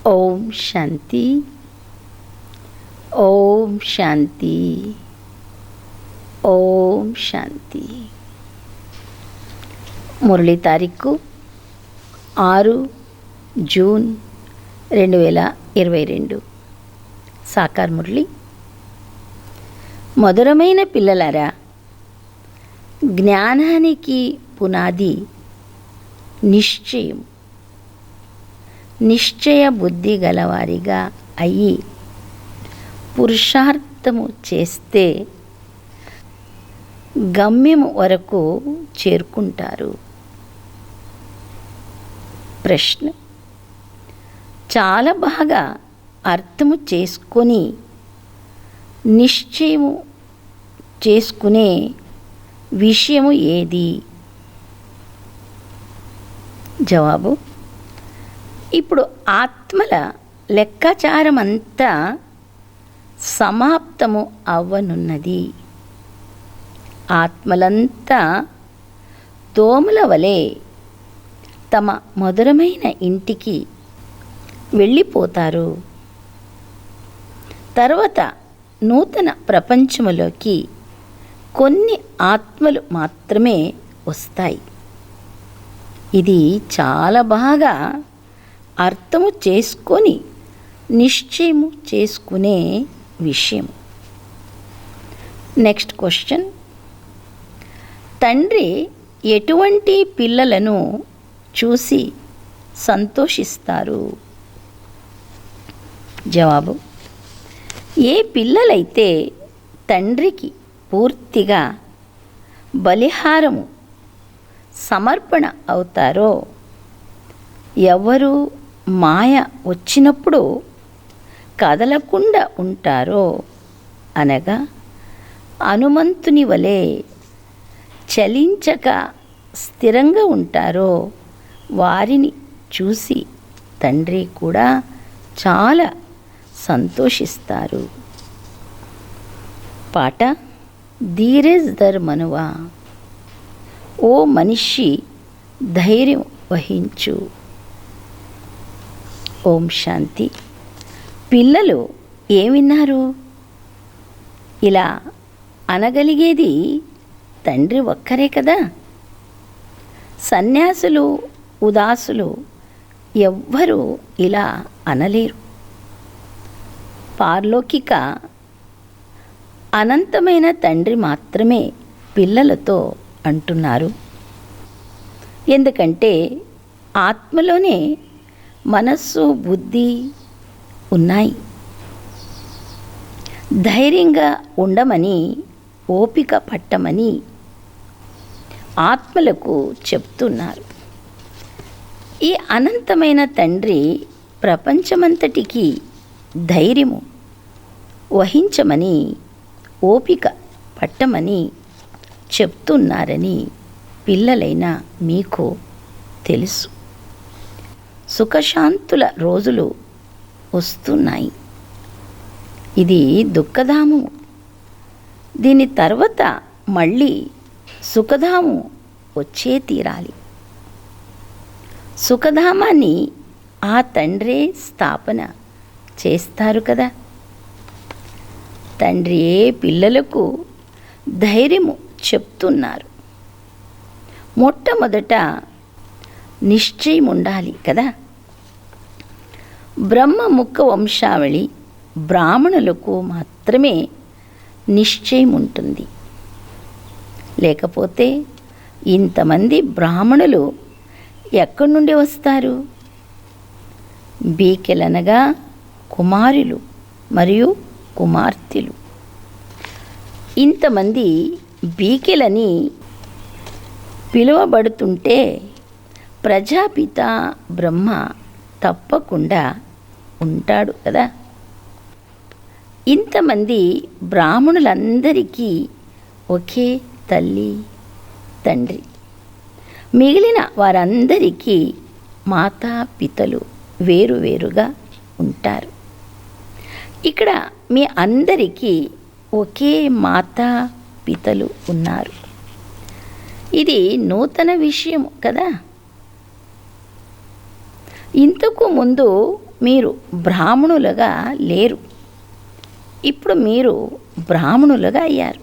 ఓం శాంతి. ఓం శాంతి. ఓం శాంతి. మురళి తారీఖు 6 జూన్ 2022. సాకార్ మురళి. మధురమైన పిల్లలారా, జ్ఞానానికి పునాది నిశ్చయం. నిశ్చయ బుద్ధి గలవారిగా అయ్యి పురుషార్థము చేస్తే గమ్యము వరకు చేరుకుంటారు. ప్రశ్న: చాలా బాగా అర్థము చేసుకొని నిశ్చయము చేసుకునే విషయము ఏది? జవాబు: ఇప్పుడు ఆత్మల లెక్కాచారమంతా సమాప్తము అవ్వనున్నది. ఆత్మలంతా దోమల వలె తమ మధురమైన ఇంటికి వెళ్ళిపోతారు. తర్వాత నూతన ప్రపంచములోకి కొన్ని ఆత్మలు మాత్రమే వస్తాయి. ఇది చాలా బాగా అర్థము చేసుకొని నిశ్చయము చేసుకునే విషయం. నెక్స్ట్ క్వశ్చన్: తండ్రి ఎటువంటి పిల్లలను చూసి సంతోషిస్తారు? జవాబు: ఏ పిల్లలైతే తండ్రికి పూర్తిగా బలిహారము సమర్పణ అవుతారో, ఎవరు మాయ వచ్చినప్పుడు కదలకుండా ఉంటారో, అనగా హనుమంతుని వలె చలించక స్థిరంగా ఉంటారో, వారిని చూసి తండ్రి కూడా చాలా సంతోషిస్తారు. పాట: ధీరజ్ ధర్ మనువా. ఓ మనిషి, ధైర్యం వహించు. ఓం శాంతి. పిల్లలు ఏమిన్నారు? ఇలా అనగలిగేది తండ్రి ఒక్కరే కదా. సన్యాసులు, ఉదాసులు ఎవ్వరూ ఇలా అనలేరు. పారలౌకిక అనంతమైన తండ్రి మాత్రమే పిల్లలతో అంటున్నారు. ఎందుకంటే ఆత్మలోనే మనస్సు, బుద్ధి ఉన్నాయి. ధైర్యంగా ఉండమని, ఓపిక పట్టమని ఆత్మలకు చెప్తున్నారు. ఈ అనంతమైన తండ్రి ప్రపంచమంతటికి ధైర్యము వహించమని, ఓపిక పట్టమని చెప్తున్నారని పిల్లలైన మీకు తెలుసు. సుఖశాంతుల రోజులు వస్తున్నాయి. ఇది దుఃఖధాము. దీని తర్వాత మళ్ళీ సుఖధాము వచ్చే తీరాలి. సుఖధామాన్ని ఆ తండ్రే స్థాపన చేస్తారు కదా. తండ్రియే పిల్లలకు ధైర్యము చెప్తున్నారు. మొట్టమొదట నిశ్చయం ఉండాలి కదా. బ్రహ్మముఖ వంశావళి బ్రాహ్మణులకు మాత్రమే నిశ్చయం ఉంటుంది. లేకపోతే ఇంతమంది బ్రాహ్మణులు ఎక్కడి నుండి వస్తారు? బీకెలనగా కుమారులు మరియు కుమార్తెలు. ఇంతమంది బీకెలని పిలువబడుతుంటే ప్రజాపిత బ్రహ్మ తప్పకుండా ఉంటాడు కదా. ఇంతమంది బ్రాహ్మణులందరికీ ఒకే తల్లి, తండ్రి. మిగిలిన వారందరికీ మాతా పితలు వేరువేరుగా ఉంటారు. ఇక్కడ మీ అందరికీ ఒకే మాతా పితలు ఉన్నారు. ఇది నూతన విషయం కదా. ఇంతకు ముందు మీరు బ్రాహ్మణులుగా లేరు, ఇప్పుడు మీరు బ్రాహ్మణులుగా అయ్యారు.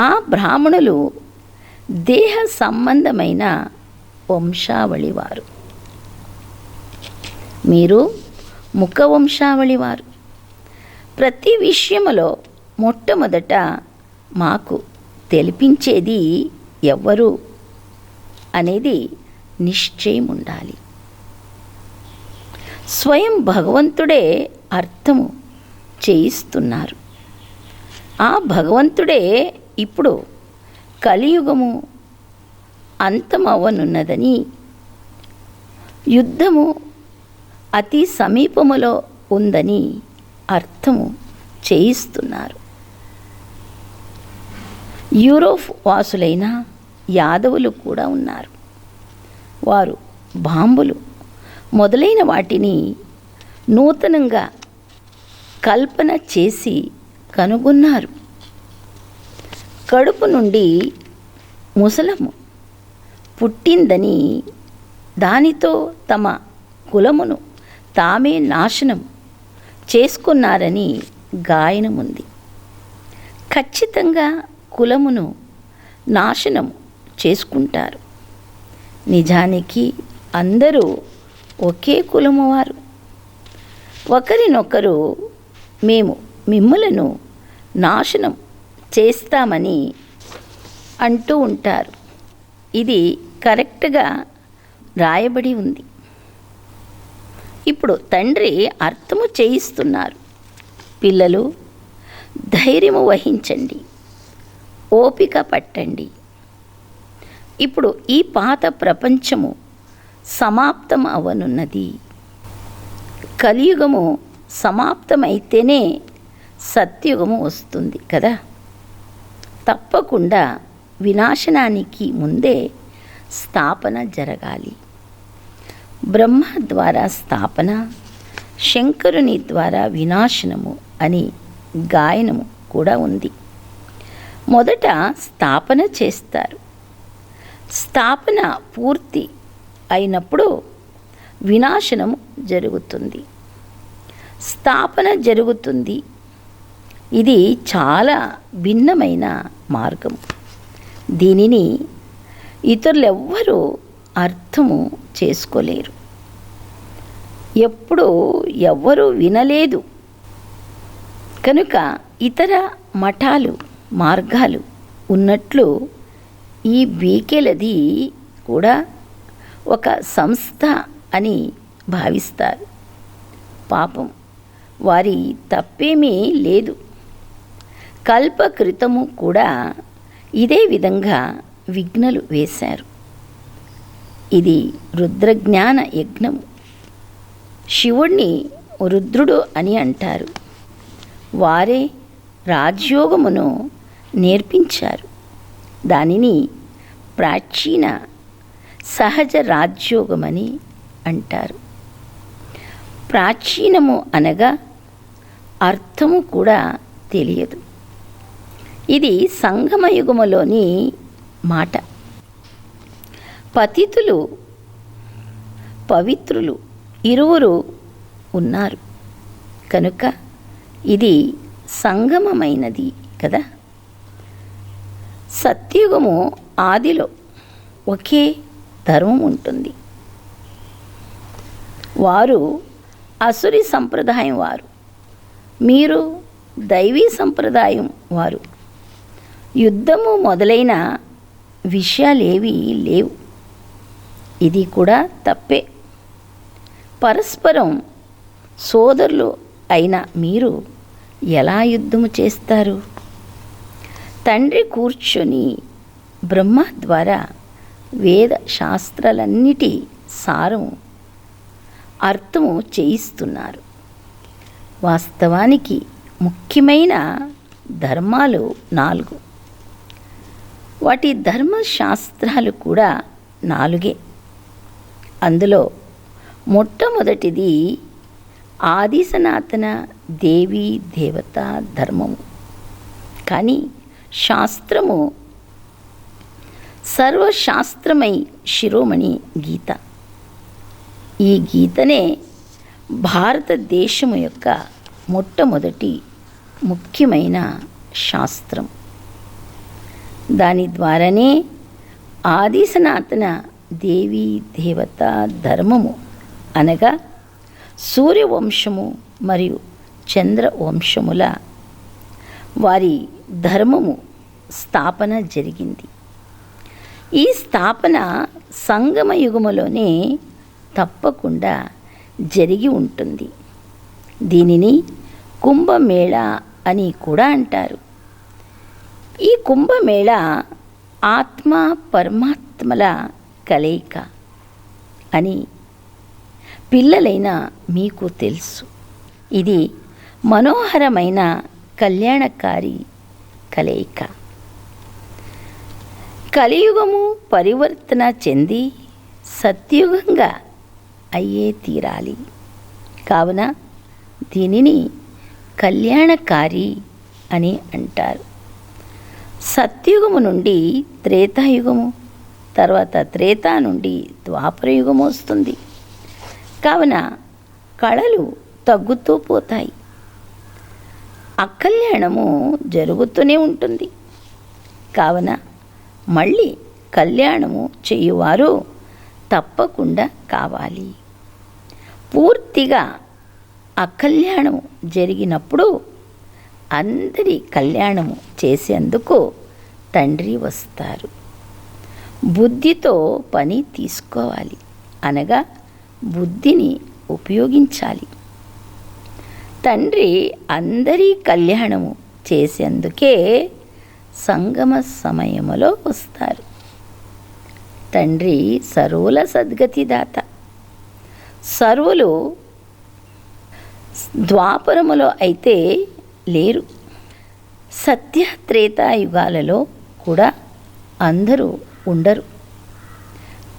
ఆ బ్రాహ్మణులు దేహ సంబంధమైన వంశావళి వారు, మీరు ముఖ వంశావళి వారు. ప్రతి విషయములో మొట్టమొదట మాకు తెలిపించేది ఎవ్వరు అనేది నిశ్చయం ఉండాలి. స్వయం భగవంతుడే అర్థము చేయిస్తున్నారు. ఆ భగవంతుడే ఇప్పుడు కలియుగము అంతమవ్వనున్నదని, యుద్ధము అతి సమీపములో ఉందని అర్థము చేయిస్తున్నారు. యూరోప్ వాసులైన యాదవులు కూడా ఉన్నారు. వారు బాంబులు మొదలైన వాటిని నూతనంగా కల్పన చేసి కనుగొన్నారు. కడుపు నుండి ముసలము పుట్టిందని, దానితో తమ కులమును తామే నాశనం చేసుకున్నారని గాయనముంది. ఖచ్చితంగా కులమును నాశనం చేసుకుంటారు. నిజానికి అందరూ ఒకే కులము వారు. ఒకరినొకరు మేము మిమ్ములను నాశనం చేస్తామని అంటూ ఉంటారు. ఇది కరెక్ట్గా రాయబడి ఉంది. ఇప్పుడు తండ్రి అర్థము చేయిస్తున్నారు. పిల్లలు, ధైర్యము వహించండి, ఓపిక పట్టండి. ఇప్పుడు ఈ పాత ప్రపంచము సమాప్తం అవనున్నది. కలియుగము సమాప్తమైతేనే సత్యుగము వస్తుంది కదా. తప్పకుండా వినాశనానికి ముందే స్థాపన జరగాలి. బ్రహ్మ ద్వారా స్థాపన, శంకరుని ద్వారా వినాశనము అని గాయనము కూడా ఉంది. మొదట స్థాపన చేస్తారు. స్థాపన పూర్తి అయినప్పుడు వినాశనము జరుగుతుంది. స్థాపన జరుగుతుంది. ఇది చాలా భిన్నమైన మార్గం. దీనిని ఇతరులెవ్వరూ అర్థము చేసుకోలేరు. ఎప్పుడూ ఎవ్వరూ వినలేదు కనుక ఇతర మఠాలు, మార్గాలు ఉన్నట్లు ఈ బీకేలది కూడా ఒక సంస్థ అని భావిస్తారు. పాపం, వారి తప్పేమీ లేదు. కల్పకృతము కూడా ఇదే విధంగా విఘ్నలు వేశారు. ఇది రుద్రజ్ఞాన యజ్ఞము. శివుణ్ణి రుద్రుడు అని అంటారు. వారే రాజ్యోగమును నేర్పించారు. దానిని ప్రాచీన సహజ రాజ్యోగమని అంటారు. ప్రాచీనము అనగా అర్థము కూడా తెలియదు. ఇది సంగమయుగములోని మాట. పతితులు, పవిత్రులు ఇరువురు ఉన్నారు కనుక ఇది సంగమమైనది కదా. సత్యుగము ఆదిలో ఒకే ధర్మం ఉంటుంది. వారు అసురి సంప్రదాయం వారు, మీరు దైవీ సంప్రదాయం వారు. యుద్ధము మొదలైన విషయాలేవీ లేవు. ఇది కూడా తప్పే. పరస్పరం సోదరులు అయిన మీరు ఎలా యుద్ధము చేస్తారు? తండ్రి కూర్చొని బ్రహ్మ ద్వారా వేద శాస్త్రాలన్నిటి సారం అర్థము చేయిస్తున్నారు. వాస్తవానికి ముఖ్యమైన ధర్మాలు 4. వాటి ధర్మశాస్త్రాలు కూడా 4. అందులో మొట్టమొదటిది ఆది సనాతన దేవీ దేవతా ధర్మము. కానీ శాస్త్రము సర్వశాస్త్రమై శిరోమణి గీత. ఈ గీతనే భారతదేశము యొక్క మొట్టమొదటి ముఖ్యమైన శాస్త్రం. దాని ద్వారానే ఆది సనాతన దేవీ దేవత ధర్మము అనగా సూర్యవంశము మరియు చంద్రవంశముల వారి ధర్మము స్థాపన జరిగింది. ఈ స్థాపన సంగమ యుగములోనే తప్పకుండా జరిగి ఉంటుంది. దీనిని కుంభమేళ అని కూడా అంటారు. ఈ కుంభమేళ ఆత్మ పరమాత్మల కలయిక అని పిల్లలైన మీకు తెలుసు. ఇది మనోహరమైన కళ్యాణకారి కలయిక. కలియుగము పరివర్తన చెంది సత్యుగంగా అయ్యే తీరాలి. కావున దీనిని కళ్యాణకారి అని అంటారు. సత్యుగము నుండి త్రేతాయుగము, తర్వాత త్రేతా నుండి ద్వాపరయుగము వస్తుంది. కావున కళలు తగ్గుతూ పోతాయి. అకల్యాణము జరుగుతూనే ఉంటుంది. కావున మళ్ళీ కళ్యాణము చేయువారు తప్పకుండా కావాలి. పూర్తిగా అకల్యాణము జరిగినప్పుడు అందరి కళ్యాణము చేసేందుకు తండ్రి వస్తారు. బుద్ధితో పని తీసుకోవాలి, అనగా బుద్ధిని ఉపయోగించాలి. తండ్రి అందరి కళ్యాణము చేసేందుకే సంగమ సమయములో వస్తారు. తండ్రి సర్వుల సద్గతిదాత. సర్వులు ద్వాపరములో అయితే లేరు. సత్య త్రేతాయుగాలలో కూడా అందరూ ఉండరు.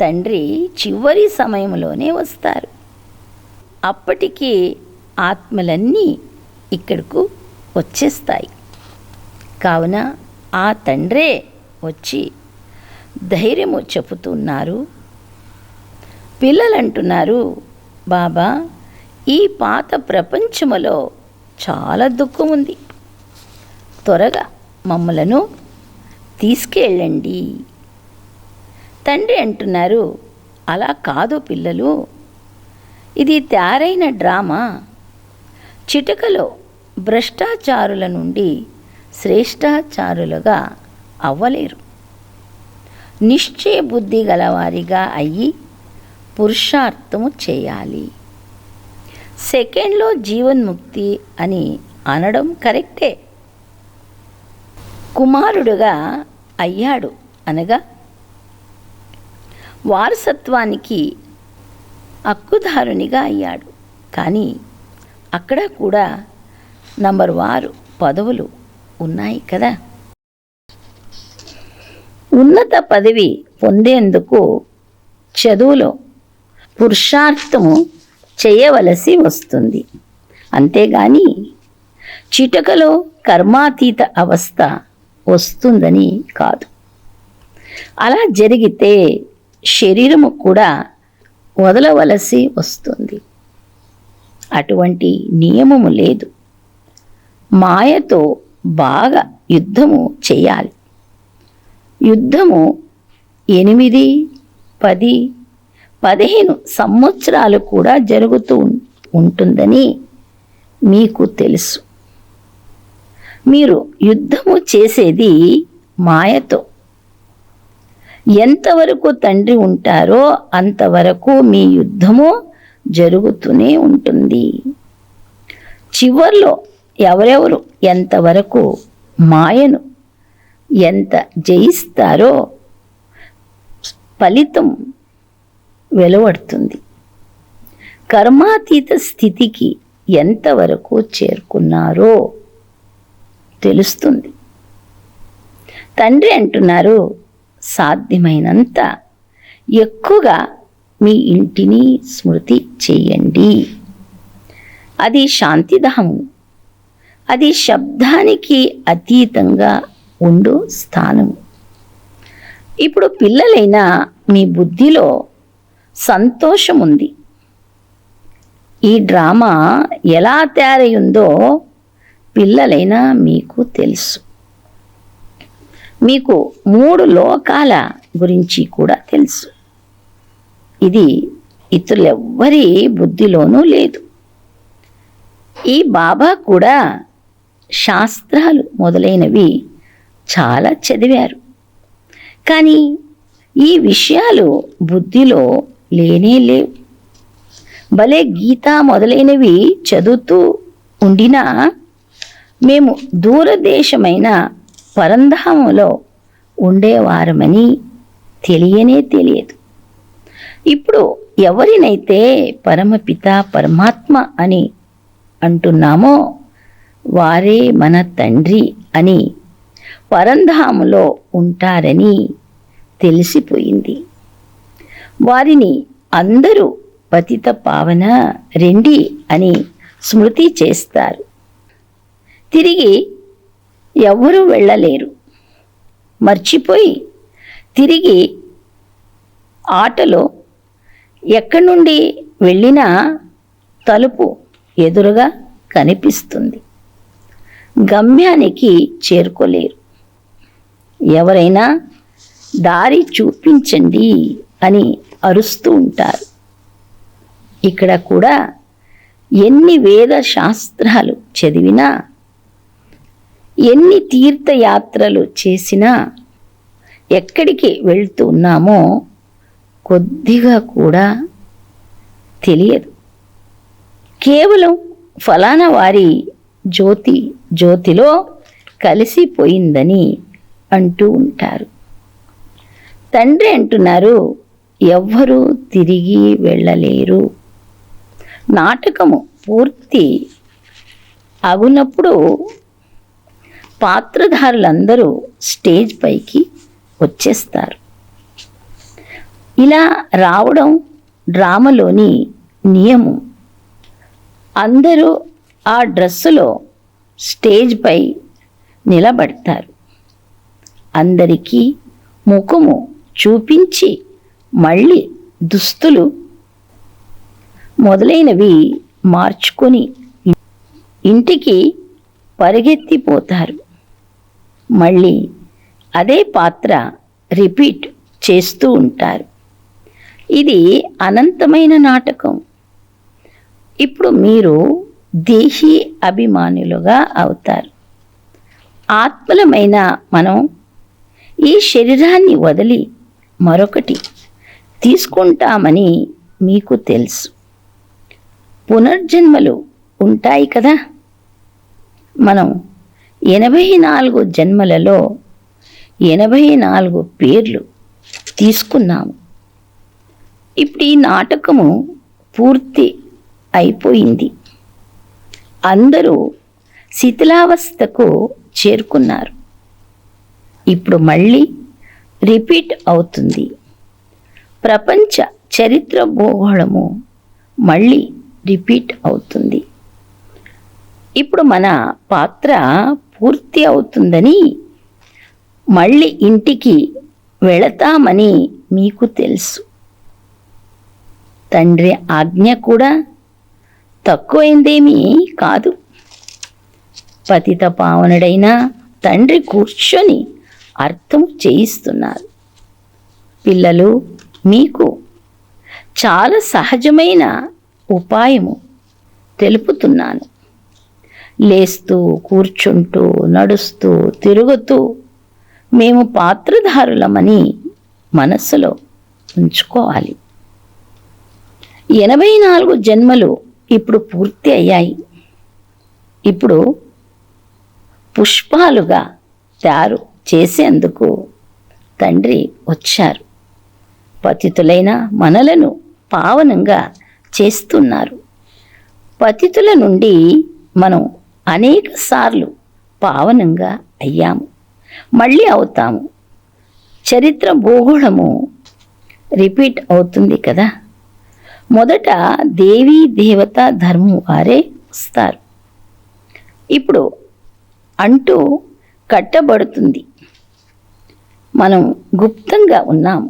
తండ్రి చివరి సమయంలోనే వస్తారు. అప్పటికి ఆత్మలన్నీ ఇక్కడకు వచ్చేస్తాయి. కావున ఆ తండ్రే వచ్చి ధైర్యము చెబుతున్నారు. పిల్లలంటున్నారు, బాబా, ఈ పాత ప్రపంచములో చాలా దుఃఖం ఉంది, త్వరగా మమ్మలను తీసుకెళ్ళండి. తండ్రి అంటున్నారు, అలా కాదు పిల్లలు, ఇది తయారైన డ్రామా. చిటికలో భ్రష్టాచారుల నుండి శ్రేష్టాచారులుగా అవ్వలేరు. నిశ్చయ బుద్ధి గలవారిగా అయ్యి పురుషార్థము చేయాలి. సెకండ్లో జీవన్ముక్తి అని అనడం కరెక్టే. కుమారుడుగా అయ్యాడు అనగా వారసత్వానికి హక్కుదారునిగా అయ్యాడు. కానీ అక్కడ కూడా నంబర్ వారు పదవులు ఉన్నాయి కదా. ఉన్నత పదవి పొందేందుకు చదువులో పురుషార్థము చేయవలసి వస్తుంది. అంతేగాని చిటకలో కర్మాతీత అవస్థ వస్తుందని కాదు. అలా జరిగితే శరీరము కూడా వదలవలసి వస్తుంది. అటువంటి నియమము లేదు. మాయతో బాగా యుద్ధము చేయాలి. యుద్ధము 8, 10, 15 సంవత్సరాలు కూడా జరుగుతూ ఉంటుందని మీకు తెలుసు. మీరు యుద్ధము చేసేది మాయతో. ఎంతవరకు తండ్రి ఉంటారో అంతవరకు మీ యుద్ధము జరుగుతూనే ఉంటుంది. చివర్లో ఎవరెవరు ఎంతవరకు మాయను ఎంత జయిస్తారో ఫలితం వెలువడుతుంది. కర్మాతీత స్థితికి ఎంతవరకు చేరుకున్నారో తెలుస్తుంది. తండ్రి అంటున్నారు, సాధ్యమైనంత ఎక్కువగా మీ ఇంటిని స్మృతి చేయండి. అది శాంతిధామం. అది శబ్దానికి అతీతంగా ఉండు స్థానము. ఇప్పుడు పిల్లలైన మీ బుద్ధిలో సంతోషం ఉంది. ఈ డ్రామా ఎలా తయారయ్యిందో పిల్లలైనా మీకు తెలుసు. మీకు 3 లోకాల గురించి కూడా తెలుసు. ఇది ఇతరులెవ్వరి బుద్ధిలోనూ లేదు. ఈ బాబా కూడా శాస్త్రాలు మొదలైనవి చాలా చదివారు. కానీ ఈ విషయాలు బుద్ధిలో లేనే లేవు. భలే గీత మొదలైనవి చదువుతూ ఉండినా మేము దూరదేశమైన పరంధామంలో ఉండేవారమని తెలియనే తెలియదు. ఇప్పుడు ఎవరినైతే పరమపిత పరమాత్మ అని అంటున్నామో వారే మన తండ్రి అని, పరంధాములో ఉంటారని తెలిసిపోయింది. వారిని అందరూ పతిత పావన రెండి అని స్మృతి చేస్తారు. తిరిగి ఎవ్వరూ వెళ్ళలేరు. మర్చిపోయి తిరిగి ఆటలో ఎక్కడి నుండి వెళ్ళినా తలుపు ఎదురుగా కనిపిస్తుంది. గమ్యానికి చేరుకోలేరు. ఎవరైనా దారి చూపించండి అని అరుస్తూ ఉంటారు. ఇక్కడ కూడా ఎన్ని వేద శాస్త్రాలు చదివినా, ఎన్ని తీర్థయాత్రలు చేసినా, ఎక్కడికి వెళ్తున్నామో కొద్దిగా కూడా తెలియదు. కేవలం ఫలానా వారి జ్యోతిలో కలిసిపోయిందని అంటూ ఉంటారు. తండ్రి అంటున్నారు, ఎవ్వరూ తిరిగి వెళ్ళలేరు. నాటకము పూర్తి అగునప్పుడు పాత్రధారులందరూ స్టేజ్ పైకి వచ్చేస్తారు. ఇలా రావడం డ్రామాలోని నియమం. అందరూ ఆ డ్రెస్సులో స్టేజ్ పై నిలబడతారు. అందరికీ ముఖము చూపించి మళ్ళీ దుస్తులు మొదలైనవి మార్చుకొని ఇంటికి పరిగెత్తిపోతారు. మళ్ళీ అదే పాత్ర రిపీట్ చేస్తూ ఉంటారు. ఇది అనంతమైన నాటకం. ఇప్పుడు మీరు దేహీ అభిమానులుగా అవుతారు. ఆత్మలమైన మనం ఈ శరీరాన్ని వదిలి మరొకటి తీసుకుంటామని మీకు తెలుసు. పునర్జన్మలు ఉంటాయి కదా. మనం 84 జన్మలలో 84 పేర్లు తీసుకున్నాము. ఇప్పుడు ఈ నాటకము పూర్తి అయిపోయింది. అందరూ శిథిలావస్థకు చేరుకున్నారు. ఇప్పుడు మళ్ళీ రిపీట్ అవుతుంది. ప్రపంచ చరిత్ర భూగోళము మళ్ళీ రిపీట్ అవుతుంది. ఇప్పుడు మన పాత్ర పూర్తి అవుతుందని, మళ్ళీ ఇంటికి వెళతామని మీకు తెలుసు. తండ్రి ఆజ్ఞ కూడా తక్కువైందేమీ కాదు. పతిత పావనుడైన తండ్రి కూర్చొని అర్థం చేయిస్తున్నారు. పిల్లలు, మీకు చాలా సహజమైన ఉపాయము తెలుపుతున్నాను. లేస్తూ, కూర్చుంటూ, నడుస్తూ, తిరుగుతూ మేము పాత్రధారులమని మనస్సులో ఉంచుకోవాలి. 84 జన్మలు ఇప్పుడు పూర్తి అయ్యాయి. ఇప్పుడు పుష్పాలుగా తయారు చేసేందుకు తండ్రి వచ్చారు. పతితులైన మనలను పావనంగా చేస్తున్నారు. పతితుల నుండి మనం అనేక సార్లు పావనంగా అయ్యాము, మళ్ళీ అవుతాము. చరిత్ర భూగోళము రిపీట్ అవుతుంది కదా. మొదట దేవీ దేవత ధర్మం వారే వస్తారు. ఇప్పుడు అంటూ కట్టబడుతుంది. మనం గుప్తంగా ఉన్నాము.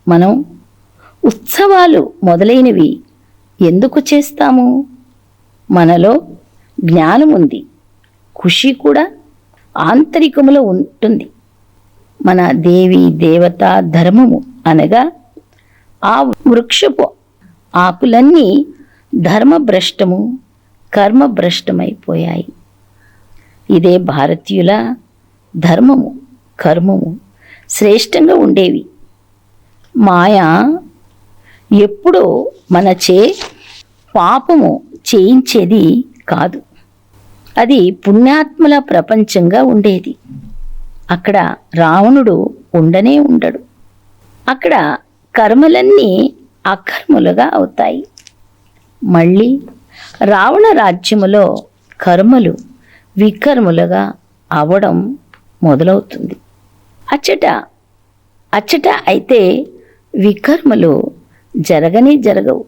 మనం ఉత్సవాలు మొదలైనవి ఎందుకు చేస్తాము? మనలో జ్ఞానం ఉంది, ఖుషి కూడా ఆంతరికములో ఉంటుంది. మన దేవి దేవత ధర్మము అనగా ఆ వృక్షపు ఆకులన్నీ ధర్మభ్రష్టము, కర్మభ్రష్టమైపోయాయి. ఇదే భారతీయుల ధర్మము, కర్మము శ్రేష్టంగా ఉండేవి. మాయ ఎప్పుడో మనచే పాపము చేయించేది కాదు. అది పుణ్యాత్ముల ప్రపంచంగా ఉండేది. అక్కడ రావణుడు ఉండనే ఉండడు. అక్కడ కర్మలన్నీ అకర్మలుగా అవుతాయి. మళ్ళీ రావణ రాజ్యములో కర్మలు వికర్మలుగా అవడం మొదలవుతుంది. అచ్చట అయితే వికర్మలు జరగనే జరగవు.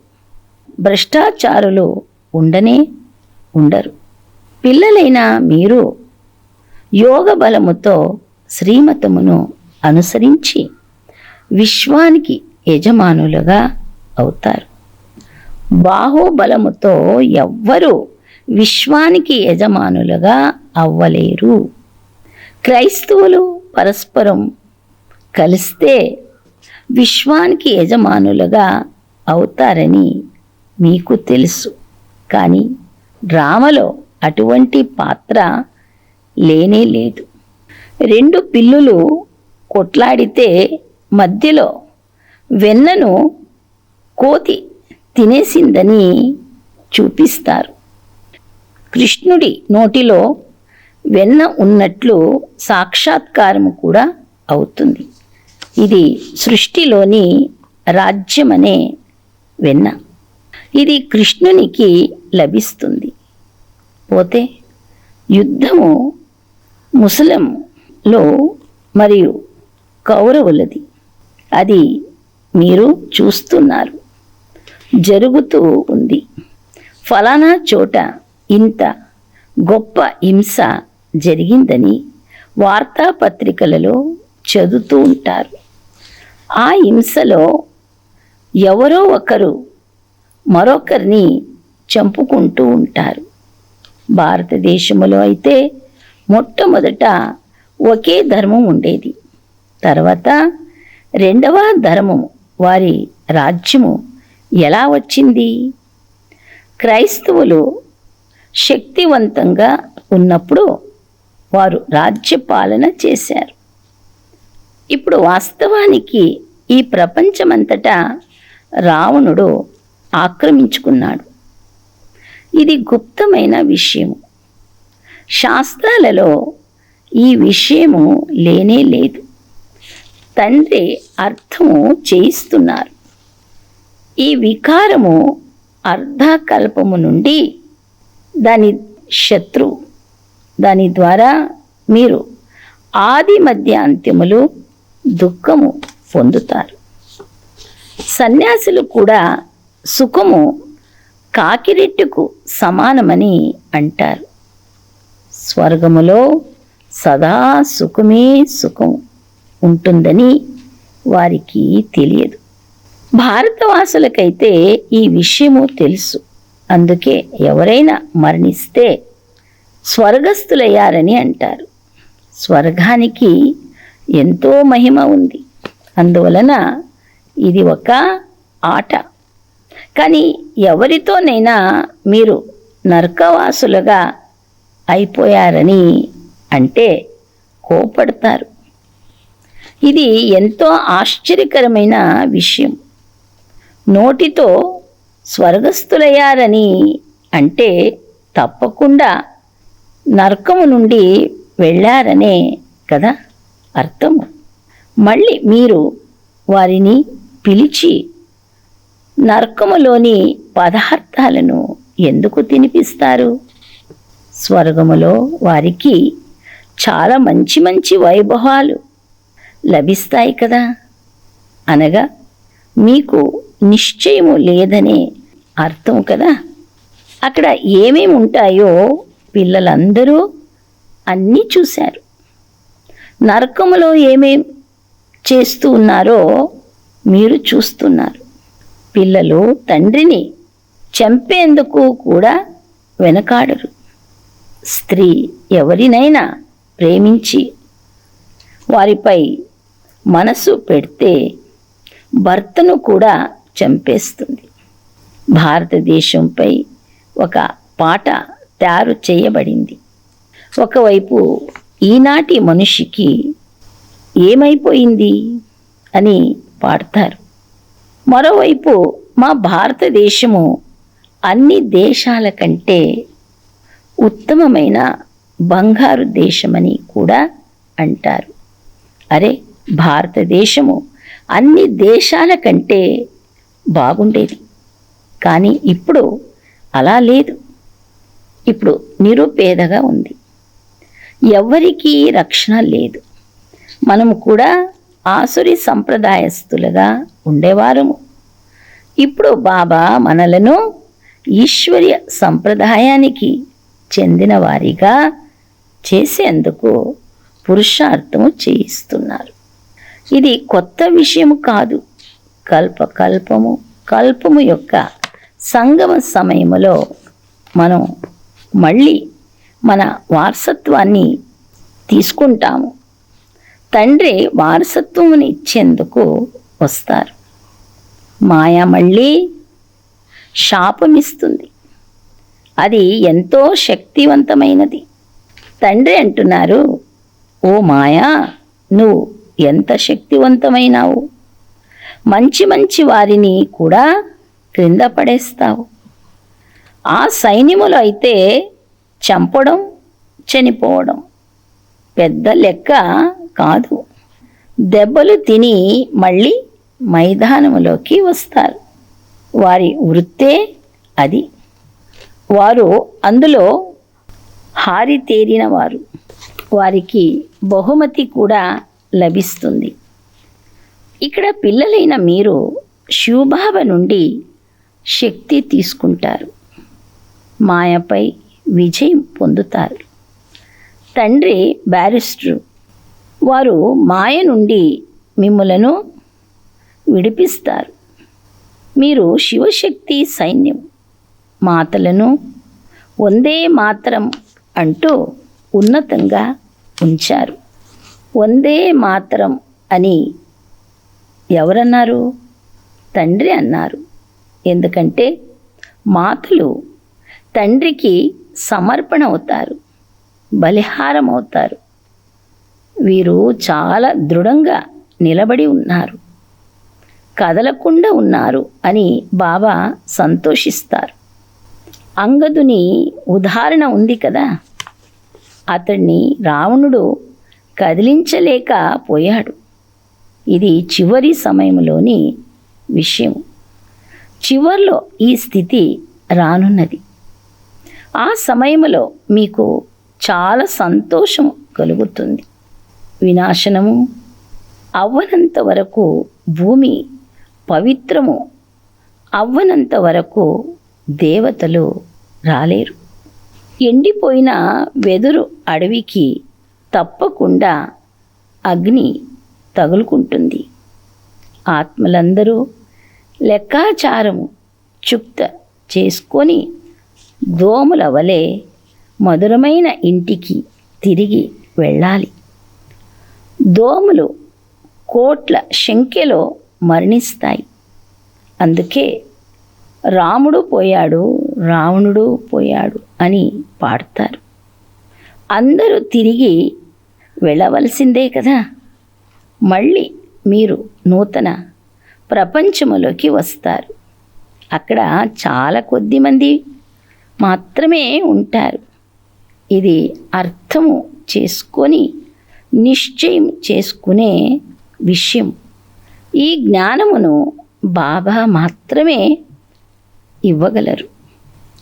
భ్రష్టాచారులు ఉండనే ఉండరు. పిల్లలైన మీరు యోగ బలముతో శ్రీమతమును అనుసరించి విశ్వానికి యజమానులుగా అవుతారు. బాహుబలముతో ఎవ్వరూ విశ్వానికి యజమానులుగా అవ్వలేరు. క్రైస్తవులు పరస్పరం కలిస్తే విశ్వానికి యజమానులుగా అవుతారని మీకు తెలుసు. కానీ డ్రామాలో అటువంటి పాత్ర లేనే లేదు. రెండు పిల్లులు కొట్లాడితే మధ్యలో వెన్నను కోతి తినేసిందని చూపిస్తారు. కృష్ణుడి నోటిలో వెన్న ఉన్నట్లు సాక్షాత్కారము కూడా అవుతుంది. ఇది సృష్టిలోని రాజ్యమనే వెన్న. ఇది కృష్ణునికి లభిస్తుంది. పోతే యుద్ధము ముసలంలో మరియు కౌరవులది. అది మీరు చూస్తున్నారు, జరుగుతూ ఉంది. ఫలానా చోట ఇంత గొప్ప హింస జరిగిందని వార్తాపత్రికలలో చదువుతూ ఉంటారు. ఆ హింసలో ఎవరో ఒకరు మరొకరిని చంపుకుంటూ ఉంటారు. భారతదేశంలో అయితే మొట్టమొదట ఒకే ధర్మం ఉండేది. తర్వాత రెండవ ధర్మము వారి రాజ్యము ఎలా వచ్చింది? క్రైస్తవులు శక్తివంతంగా ఉన్నప్పుడు వారు రాజ్యపాలన చేశారు. ఇప్పుడు వాస్తవానికి ఈ ప్రపంచమంతటా రావణుడు ఆక్రమించుకున్నాడు. ఇది గుప్తమైన విషయము. శాస్త్రాలలో ఈ విషయము లేనే లేదు. తండ్రి అర్థము చేయిస్తున్నారు. ఈ వికారము అర్ధకల్పము నుండి దాని శత్రువు. దాని ద్వారా మీరు ఆది మధ్య అంత్యములు దుఃఖము పొందుతారు. సన్యాసులు కూడా సుఖము కాకిరెట్టుకు సమానమని అంటారు. స్వర్గములో సదా సుఖమే సుఖం ఉంటుందని వారికి తెలియదు. భారతవాసులకైతే ఈ విషయము తెలుసు. అందుకే ఎవరైనా మరణిస్తే స్వర్గస్థులయ్యారని అంటారు. స్వర్గానికి ఎంతో మహిమ ఉంది. అందువలన ఇది ఒక ఆట. కానీ ఎవరితోనైనా మీరు నరకవాసులుగా అయిపోయారని అంటే కోపడతారు. ఇది ఎంతో ఆశ్చర్యకరమైన విషయం. నోటితో స్వర్గస్థులయ్యారని అంటే తప్పకుండా నరకము నుండి వెళ్ళారనే కదా అర్థము. మళ్ళీ మీరు వారిని పిలిచి నరకములోని పదార్థాలను ఎందుకు తినిపిస్తారు? స్వర్గములో వారికి చాలా మంచి మంచి వైభవాలు లభిస్తాయి కదా. అనగా మీకు నిశ్చయము లేదనే అర్థం కదా. అక్కడ ఏమేమి ఉంటాయో పిల్లలందరూ అన్నీ చూశారు. నరకములో ఏమేం చేస్తూ ఉన్నారో మీరు చూస్తున్నారు. పిల్లలు తండ్రిని చంపేందుకు కూడా వెనకాడరు. స్త్రీ ఎవరినైనా ప్రేమించి వారిపై మనసు పెడితే భర్తను కూడా చంపేస్తుంది. భారతదేశంపై ఒక పాట తయారు చేయబడింది. ఒకవైపు ఈనాటి మనిషికి ఏమైపోయింది అని పాడతారు. మరోవైపు మా భారతదేశము అన్ని దేశాల కంటే ఉత్తమమైన బంగారు దేశమని కూడా అంటారు. అరే, భారతదేశము అన్ని దేశాల కంటే బాగుండేది. కానీ ఇప్పుడు అలా లేదు. ఇప్పుడు నిరుపేదగా ఉంది. ఎవ్వరికీ రక్షణ లేదు. మనము కూడా ఆసురి సంప్రదాయస్తులుగా ఉండేవారము. ఇప్పుడు బాబా మనలను ఈశ్వర్య సంప్రదాయానికి చెందిన వారిగా చేసేందుకు పురుషార్థము చేయిస్తున్నారు. ఇది కొత్త విషయము కాదు. కల్పము యొక్క సంగమ సమయములో మనం మళ్ళీ మన వారసత్వాన్ని తీసుకుంటాము. తండ్రి వారసత్వముని ఇచ్చేందుకు వస్తారు. మాయ మళ్ళీ శాపమిస్తుంది. అది ఎంతో శక్తివంతమైనది. తండ్రి అంటున్నారు, ఓ మాయా, నువ్వు ఎంత శక్తివంతమైనావు. మంచి వారిని కూడా క్రింద పడేస్తావు. ఆ సైన్యములు అయితే చంపడం, చనిపోవడం పెద్ద లెక్క కాదు. దెబ్బలు తిని మళ్ళీ మైదానములోకి వస్తారు. వారి వృత్తే అది. వారు అందులో హారితేరిన వారు. వారికి బహుమతి కూడా లభిస్తుంది. ఇక్కడ పిల్లలైన మీరు శివబాబా నుండి శక్తి తీసుకుంటారు. మాయపై విజయం పొందుతారు. తండ్రి బ్యారిస్టరు. వారు మాయ నుండి మిమ్ములను విడిపిస్తారు. మీరు శివశక్తి సైన్యం. మాతలను వందే మాతరం అంటూ ఉన్నతంగా ఉంచారు. వందే మాతరం అని ఎవరన్నారు? తండ్రి అన్నారు. ఎందుకంటే మాతలు తండ్రికి సమర్పణ అవుతారు, బలిహారం అవుతారు. వీరు చాలా దృఢంగా నిలబడి ఉన్నారు, కదలకుండా ఉన్నారు అని బాబా సంతోషిస్తారు. అంగదుని ఉదాహరణ ఉంది కదా. అతన్ని రావణుడు కదిలించలేకపోయాడు. ఇది చివరి సమయంలోని విషయం. చివర్లో ఈ స్థితి రానున్నది. ఆ సమయంలో మీకు చాలా సంతోషం కలుగుతుంది. వినాశనము అవ్వనంత వరకు, భూమి పవిత్రము అవ్వనంత వరకు దేవతలు రాలేరు. ఎండిపోయిన వెదురు అడవికి తప్పకుండా అగ్ని తగులుకుంటుంది. ఆత్మలందరూ లెక్కాచారము చుక్త చేసుకొని దోమల వలె మధురమైన ఇంటికి తిరిగి వెళ్ళాలి. దోమలు కోట్ల సంఖ్యలో మరణిస్తాయి. అందుకే రాముడు పోయాడు, రావణుడు పోయాడు అని పాడతారు. అందరూ తిరిగి వెళ్ళవలసిందే కదా. మళ్ళీ మీరు నూతన ప్రపంచములోకి వస్తారు. అక్కడ చాలా కొద్ది మంది మాత్రమే ఉంటారు. ఇది అర్థము చేసుకొని నిశ్చయం చేసుకునే విషయం. ఈ జ్ఞానమును బాబా మాత్రమే ఇవ్వగలరు.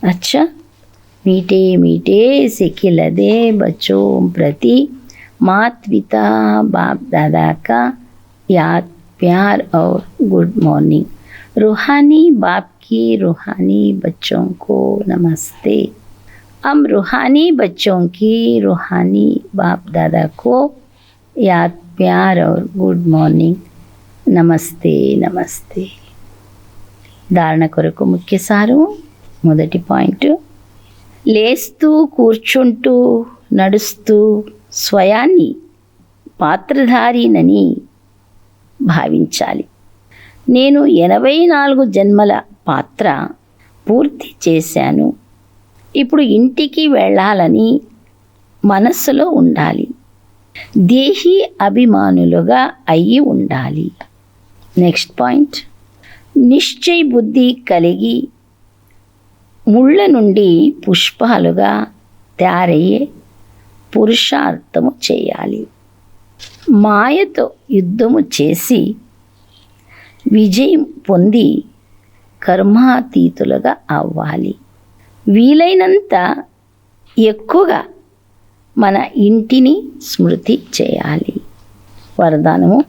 अच्छा, मीठे मीठे से खिलदे बच्चों प्रति मात पिता बाप दादा का याद प्यार और गुड मॉर्निंग. रूहानी बाप की रूहानी बच्चों को नमस्ते. हम रूहानी बच्चों की रूहानी बाप दादा को याद प्यार और गुड मॉर्निंग. నమస్తే నమస్తే. ధారణ కొరకు ముఖ్య సారం. మొదటి పాయింట్, లేస్తూ కూర్చుంటూ నడుస్తూ స్వయాన్ని పాత్రధారినని భావించాలి. నేను 84 జన్మల పాత్ర పూర్తి చేశాను, ఇప్పుడు ఇంటికి వెళ్ళాలని మనస్సులో ఉండాలి. దేహీ అభిమానులుగా అయ్యి ఉండాలి. నెక్స్ట్ పాయింట్, నిశ్చయ బుద్ధి కలిగి ముళ్ళ నుండి పుష్పాలుగా తయారయ్యే పురుషార్థము చేయాలి. మాయతో యుద్ధము చేసి విజయం పొంది కర్మాతీతులుగా అవ్వాలి. వీలైనంత ఎక్కువగా మన ఇంటిని స్మృతి చేయాలి. వరదానము,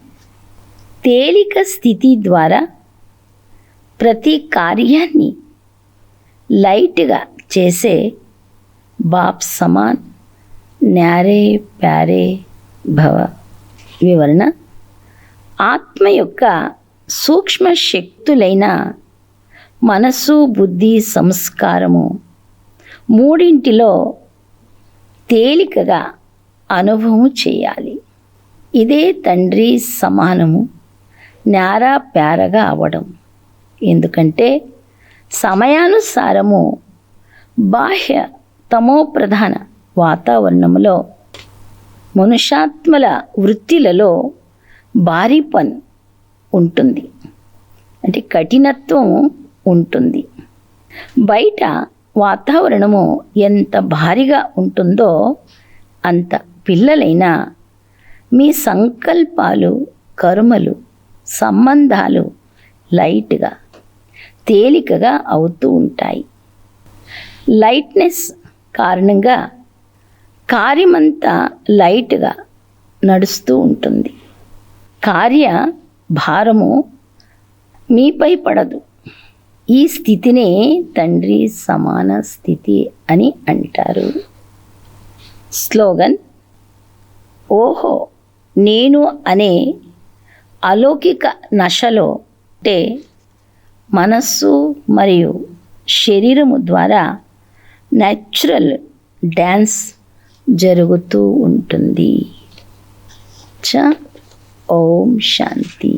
తేలిక స్థితి ద్వారా ప్రతి కార్యాన్ని లైట్గా చేసే బాప్ సమాన్ న్యారే ప్యారే భవ. వివరణ, ఆత్మ యొక్క సూక్ష్మ శక్తులైన మనసు, బుద్ధి, సంస్కారము మూడింటిలో తేలికగా అనుభవం చేయాలి. ఇదే తండ్రి సమానము న్యారా ప్యారగా అవ్వడం. ఎందుకంటే సమయానుసారము బాహ్య తమో ప్రధాన వాతావరణంలో మనుష్యాత్మల వృత్తిలలో భారీ పని ఉంటుంది, అంటే కఠినత్వం ఉంటుంది. బయట వాతావరణము ఎంత భారీగా ఉంటుందో అంత పిల్లలైన మీ సంకల్పాలు, కర్మలు, సంబంధాలు లైట్గా తేలికగా అవుతూ ఉంటాయి. లైట్నెస్ కారణంగా కార్యమంతా లైట్గా నడుస్తూ ఉంటుంది. కార్య భారము మీపై పడదు. ఈ స్థితినే తండ్రి సమాన స్థితి అని అంటారు. స్లోగన్, ఓహో నేను అనే అలౌకిక నశలో మనస్సు మరియు శరీరము ద్వారా న్యాచురల్ డ్యాన్స్ జరుగుతూ ఉంటుంది. ఓం శాంతి.